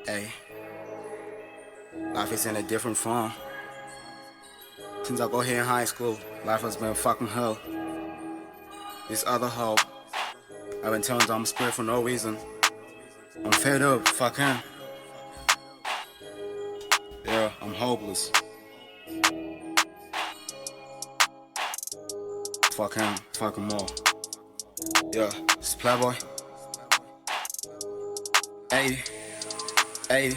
Hey, life is in a different form. Since I got here in high school, life has been fucking hell. This other hoe, I've been telling them I'm scared for no reason. I'm fed up, fuck him. Yeah, I'm hopeless. Fuck him, fuck him all. Yeah, it's Playboy. Hey, hey.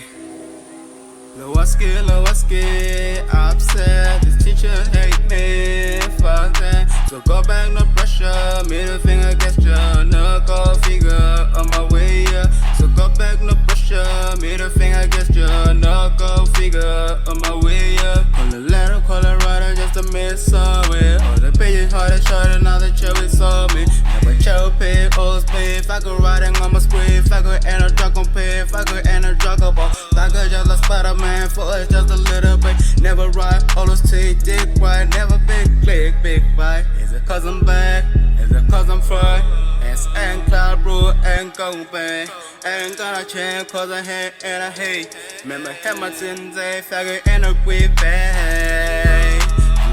L.O.A.S.K.I, upset. This teacher hate me, fuck that. So go back, no pressure. Middle finger gesture, knuckle figure on my way, yeah. So go back, no pressure. Middle finger gesture, knuckle figure on my way, yeah. Call a letter, call a writer, just to miss somewhere. All the pages harder, shorter, now the cherry saw me. Never cherry pay, old pay. If I could writing on my screen, if I could enter drug on pay, if I could enter drug on ball. I could just like Spider-Man, for us just a little bit. Never ride, always take dick right. Never big click, big bite. Is it cause I'm back? Is it cause I'm fried? S and cloud bro, ain't going back. Ain't gonna change cause I hate and I hate. Remember Hamilton's a faggot and a quick bag.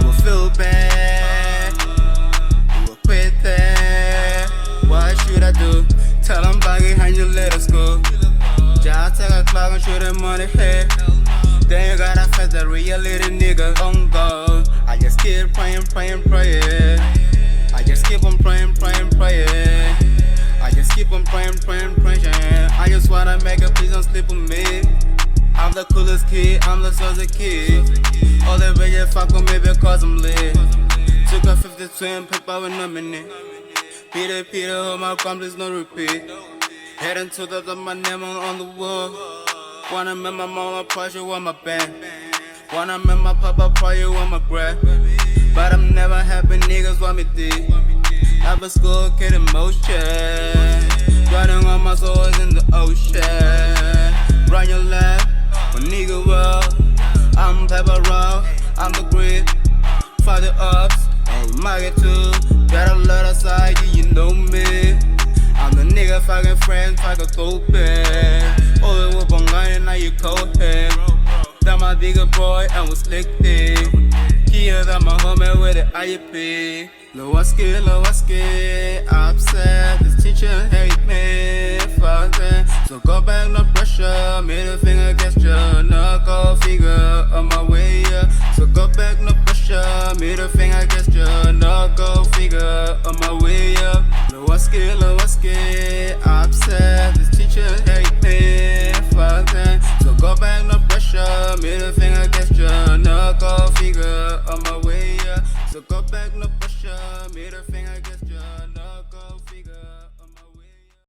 You will feel bad. You will quit that. What should I do? Tell them back behind your little school. Just take a clock and shoot them on the head. Then you gotta face the reality, nigga, on go. I just keep praying, praying, praying. I just keep on praying, praying, praying. I just keep on praying, praying, praying. I just wanna make a please don't sleep with me. I'm the coolest kid, I'm the soul's kid. All the bitches fuck with me because I'm lit. Took a 50 twin, paper with no minute. Peter, hold my gun, please no repeat. Heading to the my name on the wall. Wanna make my mama proud, you want my band. Wanna make my papa proud, you want my bread. But I'm never happy, niggas want me dead. Have a school, get emotion. Riding on my soul in the ocean. Run your life, my nigga well. I'm Pepper Roque, I'm the grid. For the ups, and market too. Got a lot of side, you know me. I'm the nigga fucking friends, fucking stupid. All the whip on line, now you cold head. That my bigger boy, and was slick dick. Here, that my homie with the IEP. L.O.A.S.K.I, upset. This teacher hate me, fuck that. So go back, no pressure. Middle finger gesture, knuckle figure on my way, yeah. So go back, no pressure. Middle finger gesture, knuckle figure on my way, yeah. L.O.A.S.K.I, upset. This teacher hate me, fuck that. So go back, no pressure. Middle finger gesture, knuckle figure on my way, yeah. So go back, no pressure. Middle finger gesture.